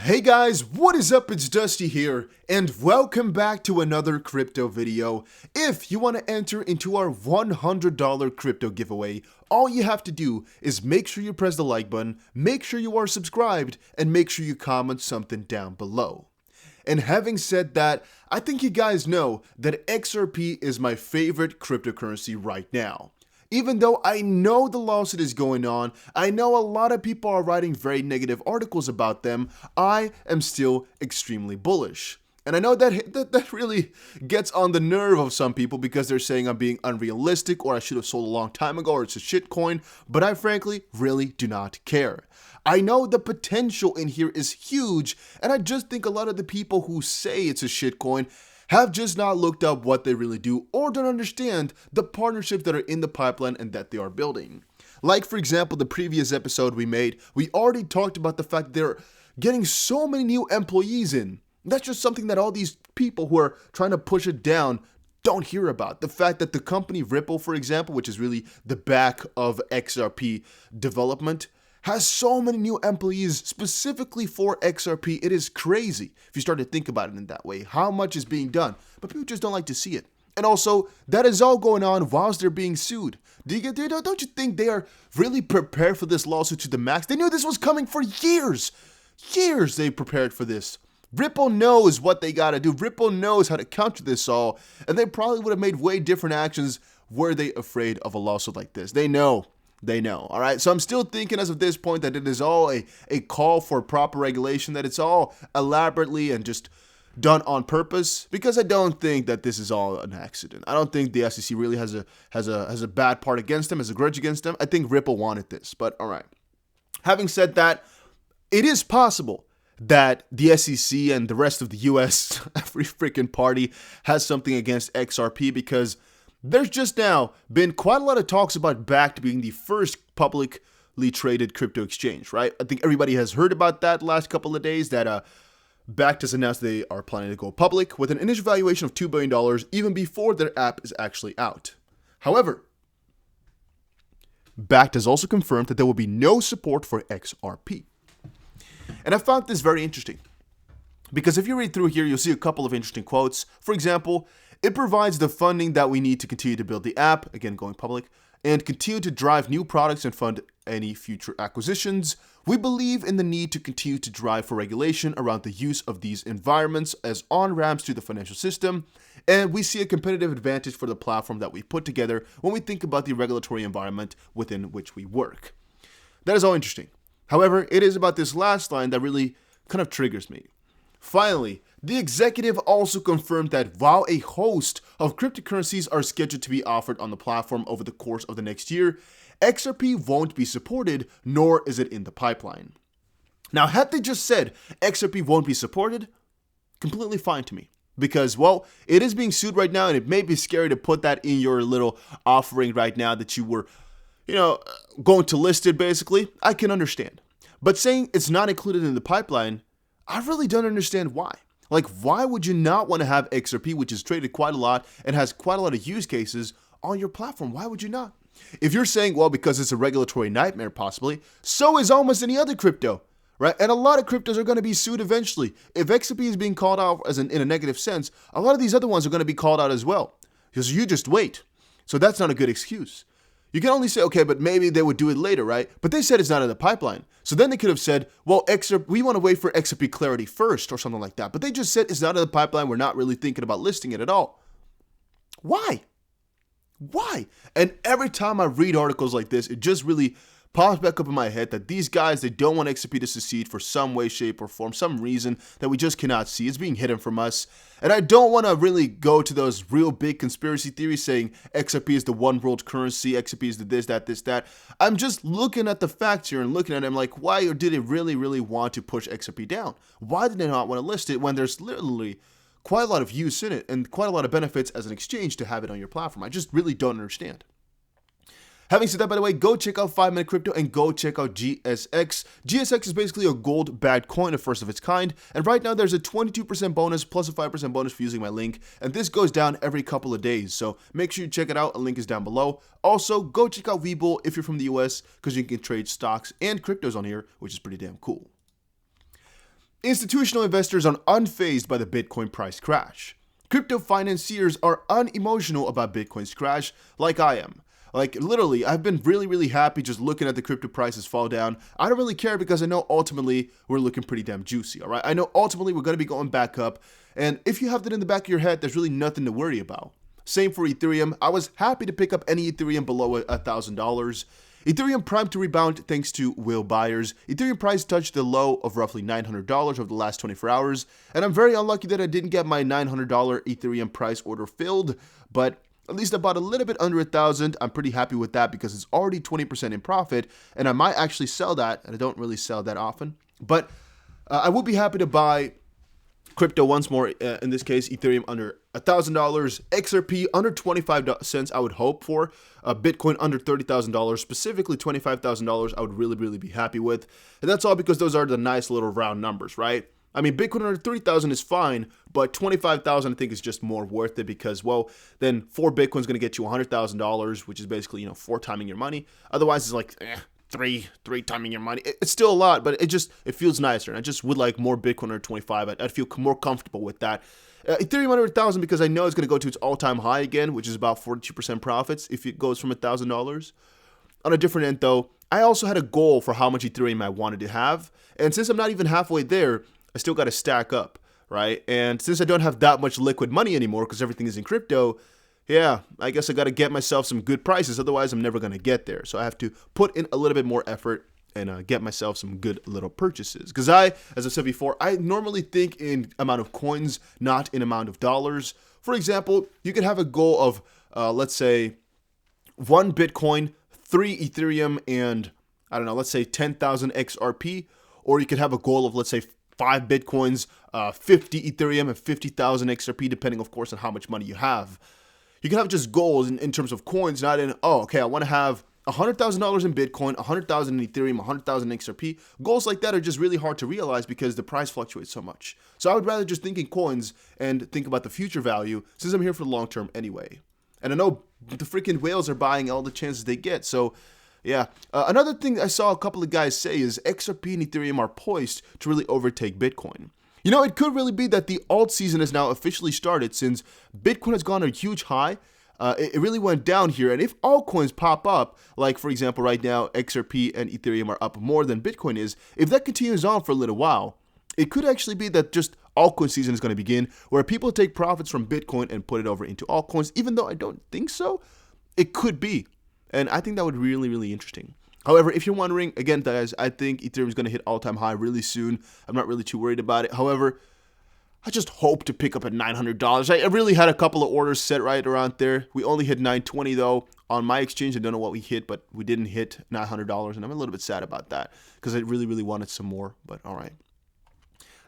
Hey guys, what is up? It's Dusty here, and welcome back to another crypto video. If you want to enter into our $100 crypto giveaway, all you have to do is make sure you press the like button, make sure you are subscribed, and make sure you comment something down below. And having said that, I think you guys know that XRP is my favorite cryptocurrency right now. Even though I know the lawsuit is going on, I know a lot of people are writing very negative articles about them, I am still extremely bullish. And I know that really gets on the nerve of some people because they're saying I'm being unrealistic or I should have sold a long time ago or it's a shitcoin, but I frankly really do not care. I know the potential in here is huge, and I just think a lot of the people who say it's a shitcoin have just not looked up what they really do or don't understand the partnerships that are in the pipeline and that they are building. Like, for example, the previous episode we made, we already talked about the fact they're getting so many new employees in. That's just something that all these people who are trying to push it down don't hear about. The fact that the company Ripple, for example, which is really the back of XRP development, has so many new employees specifically for XRP. It is crazy if you start to think about it in that way, how much is being done, but people just don't like to see it. And also, that is all going on whilst they're being sued. Don't you think they are really prepared for this lawsuit to the max? They knew this was coming for years. Years they prepared for this. Ripple knows what they gotta do. Ripple knows how to counter this all, and they probably would have made way different actions were they afraid of a lawsuit like this. They know. All right? So I'm still thinking as of this point that it is all a call for proper regulation, that it's all elaborately and just done on purpose, because I don't think that this is all an accident. I don't think the SEC really has a bad part against them, has a grudge against them. I think Ripple wanted this, but all right. Having said that, it is possible that the SEC and the rest of the US, every freaking party, has something against XRP, because there's just now been quite a lot of talks about Bakkt being the first publicly traded crypto exchange, right? I think everybody has heard about that last couple of days, that Bakkt has announced they are planning to go public with an initial valuation of $2 billion even before their app is actually out. However, Bakkt has also confirmed that there will be no support for XRP. And I found this very interesting, because if you read through here, you'll see a couple of interesting quotes. For example, it provides the funding that we need to continue to build the app, again going public, and continue to drive new products and fund any future acquisitions. We believe in the need to continue to drive for regulation around the use of these environments as on-ramps to the financial system, and we see a competitive advantage for the platform that we put together when we think about the regulatory environment within which we work. That is all interesting. However, it is about this last line that really kind of triggers me. Finally, the executive also confirmed that while a host of cryptocurrencies are scheduled to be offered on the platform over the course of the next year, XRP won't be supported, nor is it in the pipeline. Now, had they just said XRP won't be supported, completely fine to me. Because, well, it is being sued right now, and it may be scary to put that in your little offering right now that you were, going to list it, basically. I can understand. But saying it's not included in the pipeline, I really don't understand why. Like, why would you not want to have XRP, which is traded quite a lot and has quite a lot of use cases, on your platform? Why would you not? If you're saying, well, because it's a regulatory nightmare, possibly, so is almost any other crypto, right? And a lot of cryptos are going to be sued eventually. If XRP is being called out in a negative sense, a lot of these other ones are going to be called out as well. Because you just wait. So that's not a good excuse. You can only say, okay, but maybe they would do it later, right? But they said it's not in the pipeline. So then they could have said, well, we want to wait for XRP clarity first or something like that. But they just said it's not in the pipeline. We're not really thinking about listing it at all. Why? And every time I read articles like this, it just really pops back up in my head that these guys, they don't want XRP to succeed for some way, shape, or form, some reason that we just cannot see. It's being hidden from us. And I don't want to really go to those real big conspiracy theories saying XRP is the one world currency, XRP is the this, that. I'm just looking at the facts here and looking at them like, why did they really want to push XRP down? Why did they not want to list it when there's literally quite a lot of use in it and quite a lot of benefits as an exchange to have it on your platform? I just really don't understand. Having said that, by the way, go check out 5 Minute Crypto and go check out GSX. GSX is basically a gold-backed coin, a first of its kind, and right now there's a 22% bonus plus a 5% bonus for using my link, and this goes down every couple of days, so make sure you check it out. A link is down below. Also, go check out Webull if you're from the US, because you can trade stocks and cryptos on here, which is pretty damn cool. Institutional investors are unfazed by the Bitcoin price crash. Crypto financiers are unemotional about Bitcoin's crash, like I am. Like, literally, I've been really happy just looking at the crypto prices fall down. I don't really care because I know ultimately we're looking pretty damn juicy, all right? I know ultimately we're going to be going back up. And if you have that in the back of your head, there's really nothing to worry about. Same for Ethereum. I was happy to pick up any Ethereum below $1,000. Ethereum primed to rebound thanks to whale buyers. Ethereum price touched the low of roughly $900 over the last 24 hours. And I'm very unlucky that I didn't get my $900 Ethereum price order filled, but at least I bought a little bit under 1,000. I'm pretty happy with that because it's already 20% in profit, and I might actually sell that, and I don't really sell that often. But I would be happy to buy crypto once more, in this case, Ethereum under $1,000, XRP under 25 cents, I would hope for, Bitcoin under $30,000, specifically $25,000, I would really be happy with. And that's all because those are the nice little round numbers, right? I mean, Bitcoin under 30,000 is fine, but 25,000 I think is just more worth it because, well, then 4 Bitcoin is going to get you $100,000, which is basically, 4 timing your money. Otherwise, it's like, three timing your money. It's still a lot, but it feels nicer. And I just would like more Bitcoin under 25. I'd feel more comfortable with that. Ethereum under 1,000 because I know it's going to go to its all-time high again, which is about 42% profits if it goes from $1,000. On a different end, though, I also had a goal for how much Ethereum I wanted to have. And since I'm not even halfway there, I still got to stack up, right? And since I don't have that much liquid money anymore because everything is in crypto, yeah, I guess I got to get myself some good prices. Otherwise, I'm never going to get there. So I have to put in a little bit more effort and get myself some good little purchases. Because as I said before, I normally think in amount of coins, not in amount of dollars. For example, you could have a goal of, let's say, 1 Bitcoin, 3 Ethereum, and, I don't know, let's say 10,000 XRP. Or you could have a goal of, let's say, 5 Bitcoins, 50 Ethereum, and 50,000 XRP, depending, of course, on how much money you have. You can have just goals in terms of coins, not in, I want to have $100,000 in Bitcoin, 100,000 in Ethereum, 100,000 XRP. Goals like that are just really hard to realize because the price fluctuates so much. So I would rather just think in coins and think about the future value since I'm here for the long term anyway. And I know the freaking whales are buying all the chances they get. So yeah. Another thing I saw a couple of guys say is XRP and Ethereum are poised to really overtake Bitcoin. It could really be that the Altseason has now officially started since Bitcoin has gone a huge high. It really went down here. And if altcoins pop up, like for example, right now, XRP and Ethereum are up more than Bitcoin is, if that continues on for a little while, it could actually be that just altcoin season is going to begin where people take profits from Bitcoin and put it over into altcoins, even though I don't think so. It could be. And I think that would be really interesting. However, if you're wondering, again, guys, I think Ethereum is going to hit all-time high really soon. I'm not really too worried about it. However, I just hope to pick up at $900. I really had a couple of orders set right around there. We only hit $920 though. On my exchange, I don't know what we hit, but we didn't hit $900, and I'm a little bit sad about that because I really wanted some more, but all right.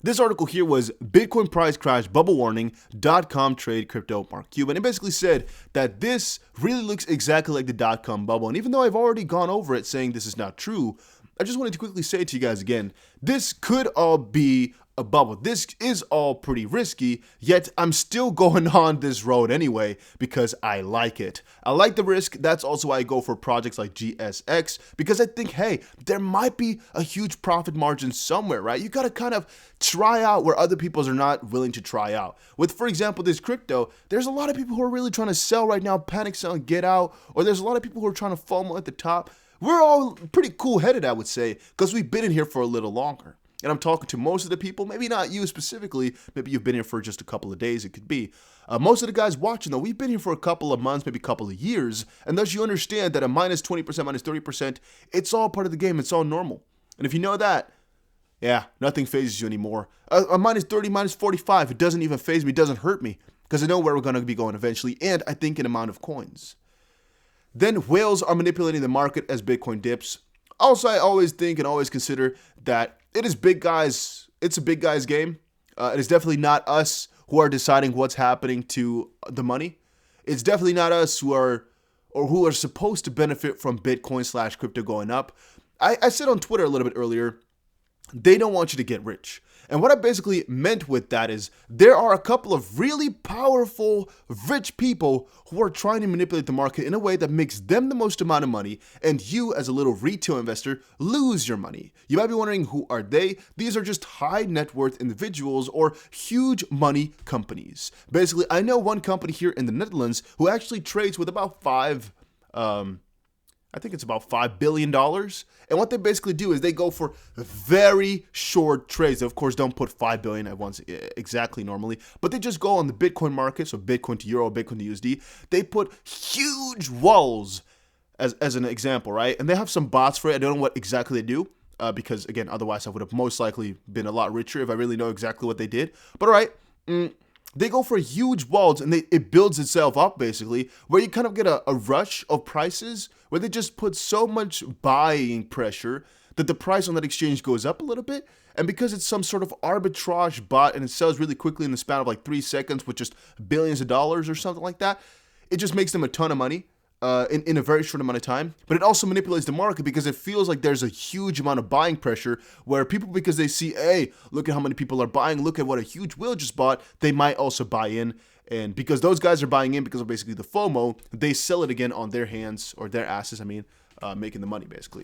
This article here was Bitcoin price crash bubble warning.com trade crypto Mark Cuban. And it basically said that this really looks exactly like the dot-com bubble. And even though I've already gone over it saying this is not true, I just wanted to quickly say to you guys again, this could all be a bubble. This is all pretty risky, yet I'm still going on this road anyway because I like it. I like the risk. That's also why I go for projects like GSX because I think, hey, there might be a huge profit margin somewhere, right? You got to kind of try out where other people are not willing to try out. With, for example, this crypto, there's a lot of people who are really trying to sell right now, panic sell and get out, or there's a lot of people who are trying to FOMO at the top. We're all pretty cool-headed, I would say, because we've been in here for a little longer. And I'm talking to most of the people, maybe not you specifically, maybe you've been here for just a couple of days, it could be. Most of the guys watching, though, we've been here for a couple of months, maybe a couple of years, and thus you understand that a minus 20%, minus 30%, it's all part of the game, it's all normal. And if you know that, yeah, nothing phases you anymore. A minus 30, minus 45, it doesn't even phase me, it doesn't hurt me, because I know where we're going to be going eventually, and I think an amount of coins. Then whales are manipulating the market as Bitcoin dips. Also, I always think and always consider that it's a big guy's game. It is definitely not us who are deciding what's happening to the money. It's definitely not us who are supposed to benefit from Bitcoin / crypto going up. I said on Twitter a little bit earlier, they don't want you to get rich. And what I basically meant with that is there are a couple of really powerful, rich people who are trying to manipulate the market in a way that makes them the most amount of money, and you as a little retail investor lose your money. You might be wondering, who are they? These are just high net worth individuals or huge money companies. Basically, I know one company here in the Netherlands who actually trades with about I think it's about $5 billion. And what they basically do is they go for very short trades. They, of course, don't put $5 billion at once exactly normally, but they just go on the Bitcoin market, so Bitcoin to Euro, Bitcoin to USD. They put huge walls as an example, right? And they have some bots for it. I don't know what exactly they do. Because, again, otherwise I would have most likely been a lot richer if I really know exactly what they did. But all right, they go for huge walls, and it builds itself up, basically, where you kind of get a rush of prices, where they just put so much buying pressure that the price on that exchange goes up a little bit. And because it's some sort of arbitrage bot and it sells really quickly in the span of like 3 seconds with just billions of dollars or something like that, it just makes them a ton of money. In a very short amount of time. But it also manipulates the market because it feels like there's a huge amount of buying pressure where people, because they see, hey, look at how many people are buying, look at what a huge whale just bought, they might also buy in. And because those guys are buying in because of basically the FOMO, they sell it again on their hands, or their asses, making the money basically.